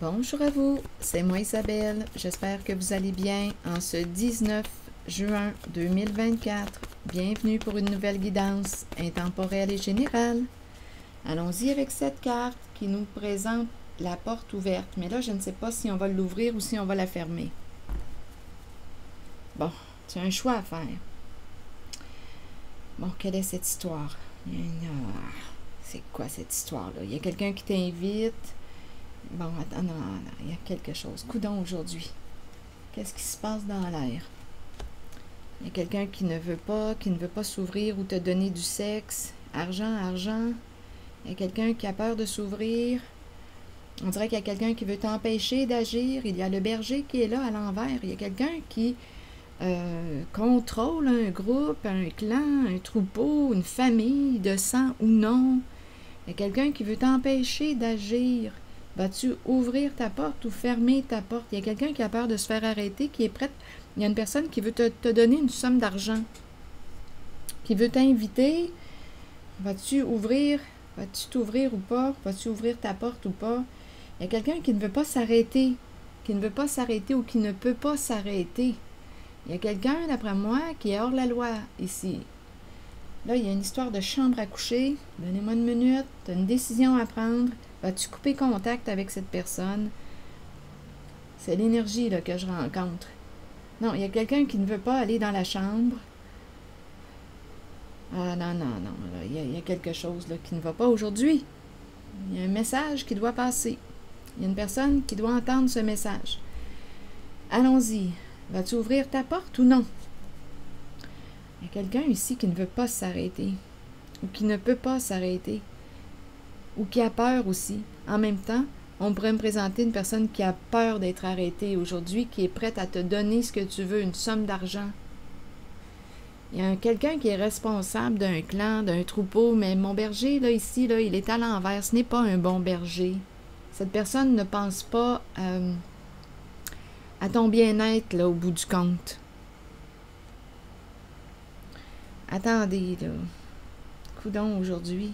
Bonjour à vous, c'est moi Isabelle. J'espère que vous allez bien en ce 19 juin 2024. Bienvenue pour une nouvelle guidance intemporelle et générale. Allons-y avec cette carte qui nous présente la porte ouverte. Mais là, je ne sais pas si on va l'ouvrir ou si on va la fermer. Bon, tu as un choix à faire. Bon, quelle est cette histoire? C'est quoi cette histoire-là? Il y a quelqu'un qui t'invite. Bon, attends, non, il y a quelque chose. Coudonc aujourd'hui. Qu'est-ce qui se passe dans l'air? Il y a quelqu'un qui ne veut pas s'ouvrir ou te donner du sexe. Argent. Il y a quelqu'un qui a peur de s'ouvrir. On dirait qu'il y a quelqu'un qui veut t'empêcher d'agir. Il y a le berger qui est là à l'envers. Il y a quelqu'un qui contrôle un groupe, un clan, un troupeau, une famille de sang ou non. Il y a quelqu'un qui veut t'empêcher d'agir. Vas-tu ouvrir ta porte ou fermer ta porte? Il y a quelqu'un qui a peur de se faire arrêter, qui est prête. Il y a une personne qui veut te donner une somme d'argent, qui veut t'inviter. Vas-tu t'ouvrir ou pas? Vas-tu ouvrir ta porte ou pas? Il y a quelqu'un qui ne veut pas s'arrêter, ou qui ne peut pas s'arrêter. Il y a quelqu'un, d'après moi, qui est hors la loi ici. Là, il y a une histoire de chambre à coucher. Donnez-moi une minute. Tu as une décision à prendre. Vas-tu couper contact avec cette personne? C'est l'énergie là, que je rencontre. Non, il y a quelqu'un qui ne veut pas aller dans la chambre. Ah non. Là, il y a quelque chose là, qui ne va pas aujourd'hui. Il y a un message qui doit passer. Il y a une personne qui doit entendre ce message. Allons-y. Vas-tu ouvrir ta porte ou non? Il y a quelqu'un ici qui ne veut pas s'arrêter. Ou qui ne peut pas s'arrêter. Ou qui a peur aussi. En même temps, on pourrait me présenter une personne qui a peur d'être arrêtée aujourd'hui, qui est prête à te donner ce que tu veux, une somme d'argent. Il y a quelqu'un qui est responsable d'un clan, d'un troupeau, mais mon berger, là, ici, là, il est à l'envers. Ce n'est pas un bon berger. Cette personne ne pense pas à ton bien-être, là, au bout du compte. Attendez, là. Coudonc aujourd'hui.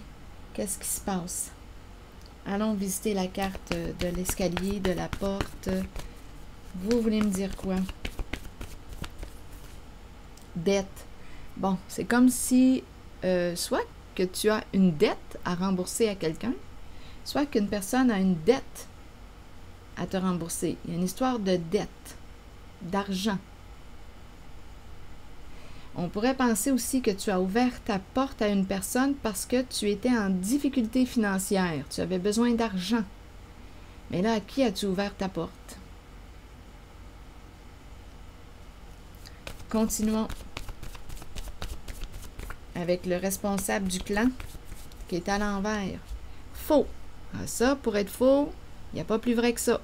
Qu'est-ce qui se passe? Allons visiter la carte de l'escalier, de la porte. Vous voulez me dire quoi? Dette. Bon, c'est comme si, soit que tu as une dette à rembourser à quelqu'un, soit qu'une personne a une dette à te rembourser. Il y a une histoire de dette, d'argent. On pourrait penser aussi que tu as ouvert ta porte à une personne parce que tu étais en difficulté financière. Tu avais besoin d'argent. Mais là, à qui as-tu ouvert ta porte? Continuons avec le responsable du clan qui est à l'envers. Faux. Ah, ça, pour être faux, il n'y a pas plus vrai que ça.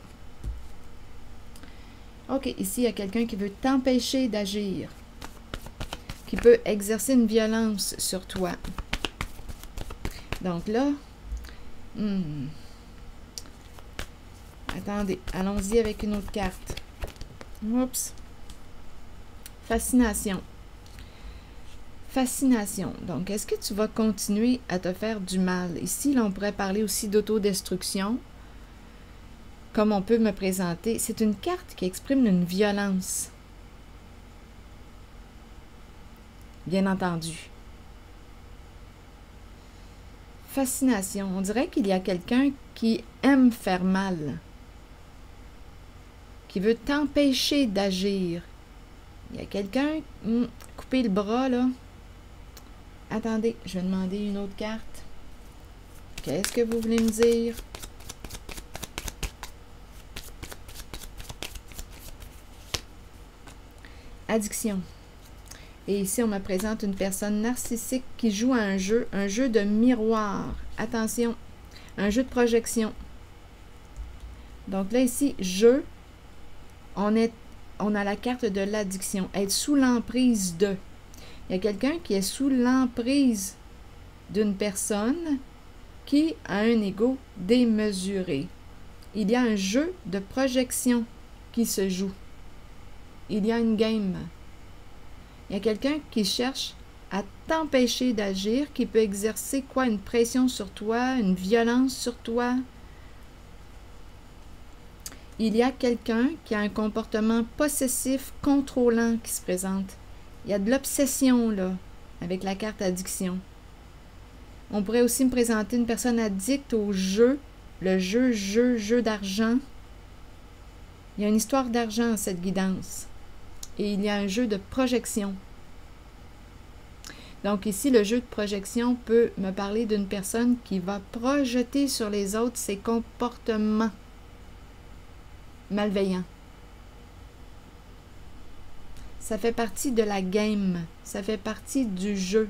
OK, ici, il y a quelqu'un qui veut t'empêcher d'agir, qui peut exercer une violence sur toi. Donc là, attendez, allons-y avec une autre carte. Oups. Fascination. Fascination. Donc, est-ce que tu vas continuer à te faire du mal? Ici, là, on pourrait parler aussi d'autodestruction, comme on peut me présenter. C'est une carte qui exprime une violence. Bien entendu. Fascination. On dirait qu'il y a quelqu'un qui aime faire mal, qui veut t'empêcher d'agir. Il y a quelqu'un... couper le bras, là. Attendez, je vais demander une autre carte. Qu'est-ce que vous voulez me dire? Addiction. Et ici, on me présente une personne narcissique qui joue à un jeu de miroir. Attention, un jeu de projection. Donc là, ici, jeu, on a la carte de l'addiction. Être sous l'emprise de. Il y a quelqu'un qui est sous l'emprise d'une personne qui a un ego démesuré. Il y a un jeu de projection qui se joue. Il y a une game. Il y a quelqu'un qui cherche à t'empêcher d'agir, qui peut exercer quoi? Une pression sur toi, une violence sur toi. il y a quelqu'un qui a un comportement possessif, contrôlant qui se présente. Il y a de l'obsession, là, avec la carte addiction. On pourrait aussi me présenter une personne addicte au jeu, le jeu d'argent. Il y a une histoire d'argent dans cette guidance. Et il y a un jeu de projection. Donc ici, le jeu de projection peut me parler d'une personne qui va projeter sur les autres ses comportements malveillants. Ça fait partie de la game, ça fait partie du jeu.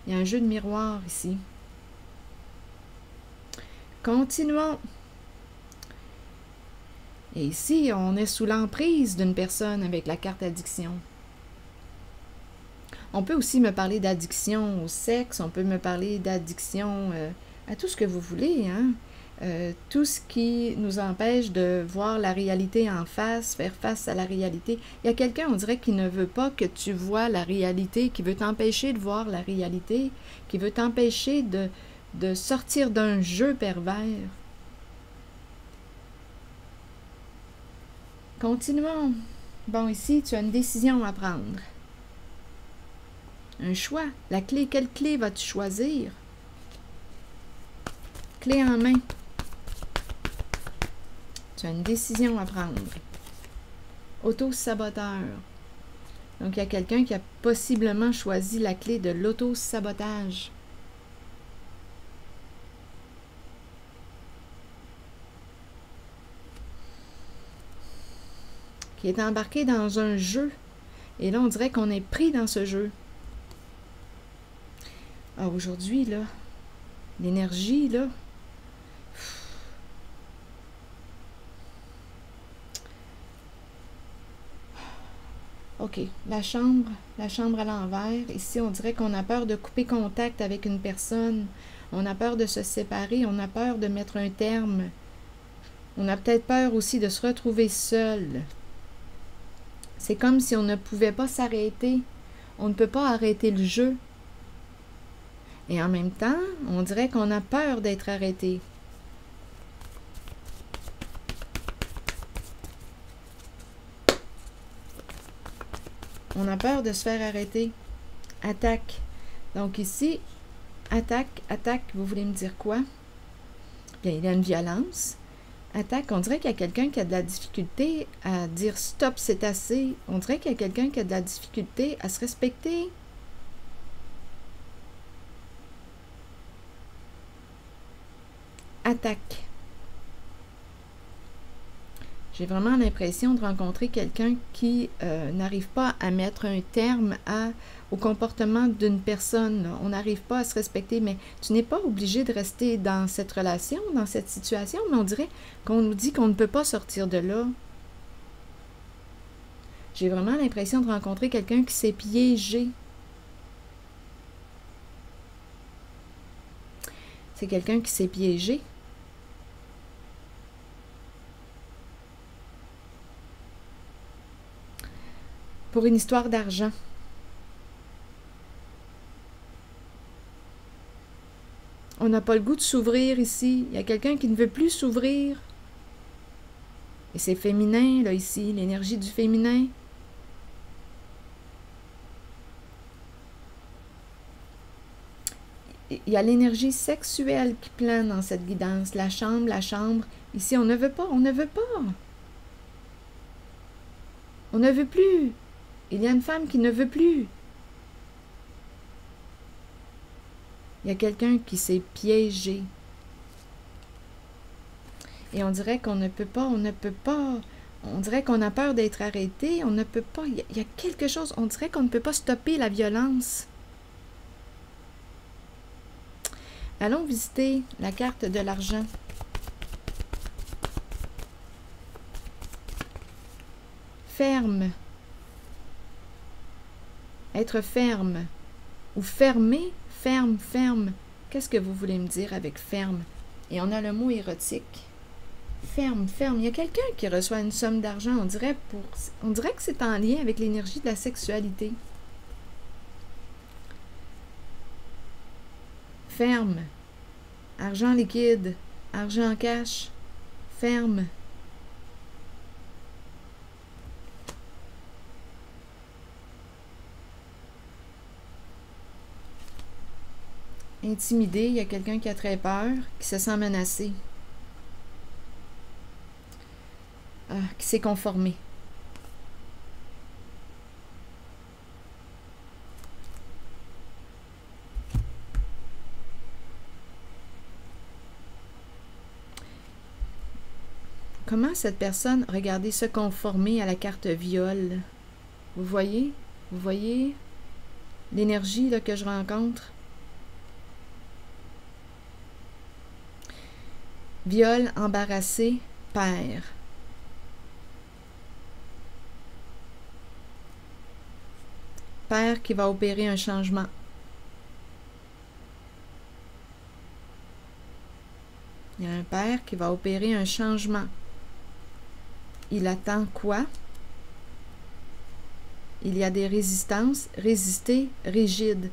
Il y a un jeu de miroir ici. Continuons. Et ici, on est sous l'emprise d'une personne avec la carte addiction. On peut aussi me parler d'addiction au sexe, on peut me parler d'addiction à tout ce que vous voulez, hein? Tout ce qui nous empêche de voir la réalité en face, faire face à la réalité. Il y a quelqu'un, on dirait, qui ne veut pas que tu vois la réalité, qui veut t'empêcher de voir la réalité, qui veut t'empêcher de sortir d'un jeu pervers. Continuons. Bon, ici, tu as une décision à prendre. Un choix. La clé, quelle clé vas-tu choisir? Clé en main. Tu as une décision à prendre. Auto-saboteur. Donc, il y a quelqu'un qui a possiblement choisi la clé de l'auto-sabotage. Qui est embarqué dans un jeu. Et là, on dirait qu'on est pris dans ce jeu. Ah, aujourd'hui, là, l'énergie, là, OK, la chambre à l'envers. Ici, on dirait qu'on a peur de couper contact avec une personne. On a peur de se séparer. On a peur de mettre un terme. On a peut-être peur aussi de se retrouver seul. C'est comme si on ne pouvait pas s'arrêter. On ne peut pas arrêter le jeu. Et en même temps, on dirait qu'on a peur d'être arrêté. On a peur de se faire arrêter. Attaque. Donc ici, attaque, vous voulez me dire quoi? Bien, il y a une violence. Attaque, on dirait qu'il y a quelqu'un qui a de la difficulté à dire stop, c'est assez. On dirait qu'il y a quelqu'un qui a de la difficulté à se respecter. Attaque. J'ai vraiment l'impression de rencontrer quelqu'un qui n'arrive pas à mettre un terme au comportement d'une personne. On n'arrive pas à se respecter, mais tu n'es pas obligé de rester dans cette relation, dans cette situation, mais on dirait qu'on nous dit qu'on ne peut pas sortir de là. J'ai vraiment l'impression de rencontrer quelqu'un qui s'est piégé. C'est quelqu'un qui s'est piégé. Pour une histoire d'argent. On n'a pas le goût de s'ouvrir ici. Il y a quelqu'un qui ne veut plus s'ouvrir. Et c'est féminin, là, ici, l'énergie du féminin. Il y a l'énergie sexuelle qui plane dans cette guidance. La chambre. Ici, on ne veut pas, on ne veut pas. On ne veut plus. Il y a une femme qui ne veut plus. Il y a quelqu'un qui s'est piégé. Et on dirait qu'on ne peut pas, on dirait qu'on a peur d'être arrêté, on ne peut pas, il y a quelque chose, on dirait qu'on ne peut pas stopper la violence. Allons visiter la carte de l'argent. Ferme. Être ferme. Ou fermé, ferme. Qu'est-ce que vous voulez me dire avec ferme? Et on a le mot érotique. Ferme. Il y a quelqu'un qui reçoit une somme d'argent, on dirait que c'est en lien avec l'énergie de la sexualité. Ferme. Argent liquide. Argent cash. ferme. Intimidé, il y a quelqu'un qui a très peur, qui se sent menacé. Qui s'est conformé. Comment cette personne, regardez, se conformer à la carte viol? Vous voyez? Vous voyez l'énergie là, que je rencontre? Viol, embarrassé, père. Père qui va opérer un changement. Il y a un père qui va opérer un changement. Il attend quoi? Il y a des résistances. Résister, rigide.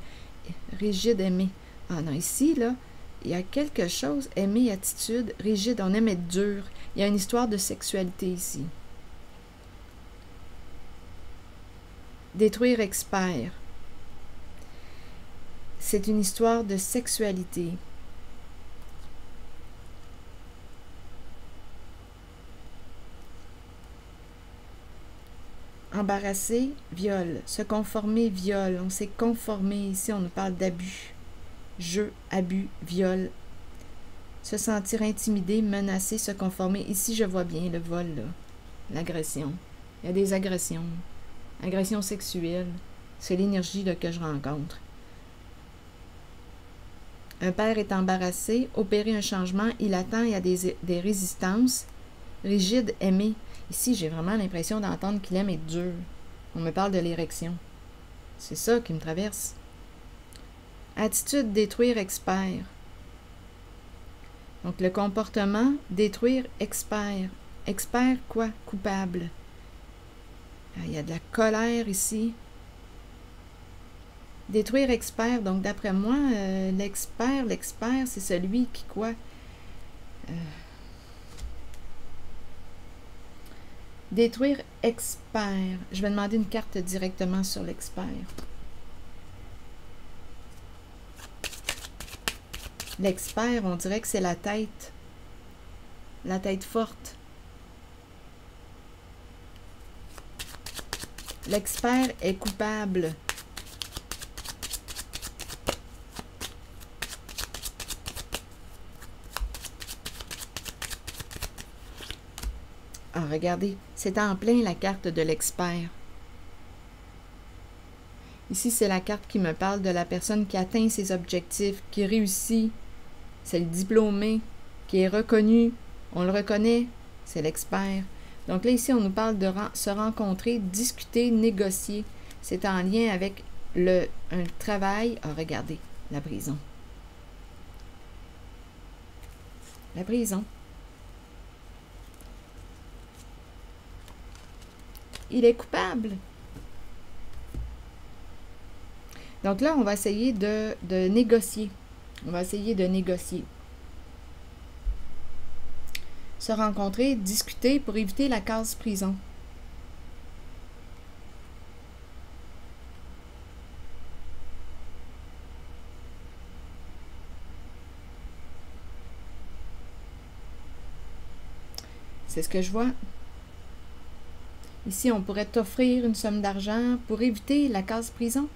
Rigide, aimer. Ah non, ici, là, il y a quelque chose. Aimer, attitude, rigide. On aime être dur. Il y a une histoire de sexualité ici. Détruire expert. C'est une histoire de sexualité. Embarrasser, viol. Se conformer, viol. On s'est conformé. Ici, on nous parle d'abus. Jeu, abus, viol. Se sentir intimidé, menacé, se conformer. Ici, je vois bien le vol, là. L'agression. Il y a des agressions. Agression sexuelle. C'est l'énergie là, que je rencontre. Un père est embarrassé, opérer un changement, il attend, il y a des résistances. Rigide, aimer. Ici, j'ai vraiment l'impression d'entendre qu'il aime être dur. On me parle de l'érection. C'est ça qui me traverse. Attitude, détruire, expert. Donc, le comportement, détruire, expert. Expert, quoi? Coupable. Il y a de la colère ici. Détruire expert, donc d'après moi, l'expert, c'est celui qui quoi? Détruire expert. Je vais demander une carte directement sur l'expert. L'expert, on dirait que c'est la tête. La tête forte. L'expert est coupable. Ah, regardez, c'est en plein la carte de l'expert. Ici, c'est la carte qui me parle de la personne qui atteint ses objectifs, qui réussit. C'est le diplômé, qui est reconnu. On le reconnaît, c'est l'expert. Donc là, ici, on nous parle de se rencontrer, discuter, négocier. C'est en lien avec un travail. Ah, regardez, la prison. La prison. Il est coupable. Donc là, on va essayer de négocier. On va essayer de négocier. Se rencontrer, discuter pour éviter la case prison. C'est ce que je vois. Ici, on pourrait t'offrir une somme d'argent pour éviter la case prison.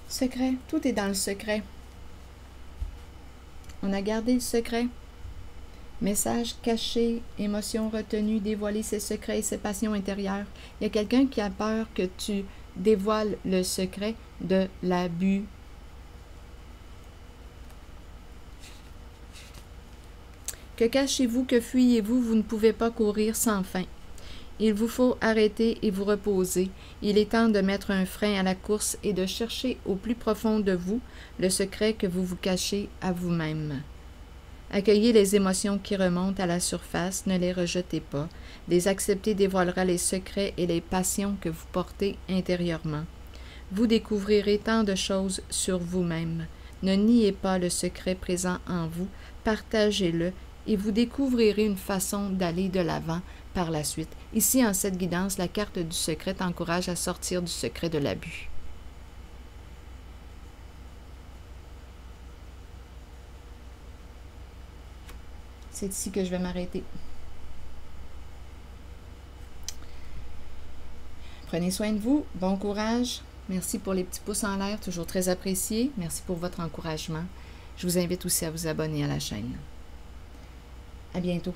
Secret, tout est dans le secret. On a gardé le secret. Message caché, émotion retenue, dévoiler ses secrets et ses passions intérieures. Il y a quelqu'un qui a peur que tu dévoiles le secret de l'abus. Que cachez-vous, que fuyez-vous, vous ne pouvez pas courir sans fin. Il vous faut arrêter et vous reposer. Il est temps de mettre un frein à la course et de chercher au plus profond de vous le secret que vous vous cachez à vous-même. Accueillez les émotions qui remontent à la surface, ne les rejetez pas. Les accepter dévoilera les secrets et les passions que vous portez intérieurement. Vous découvrirez tant de choses sur vous-même. Ne niez pas le secret présent en vous, partagez-le et vous découvrirez une façon d'aller de l'avant par la suite. Ici, en cette guidance, la carte du secret t'encourage à sortir du secret de l'abus. C'est ici que je vais m'arrêter. Prenez soin de vous, bon courage. Merci pour les petits pouces en l'air, toujours très apprécié. Merci pour votre encouragement. Je vous invite aussi à vous abonner à la chaîne. À bientôt.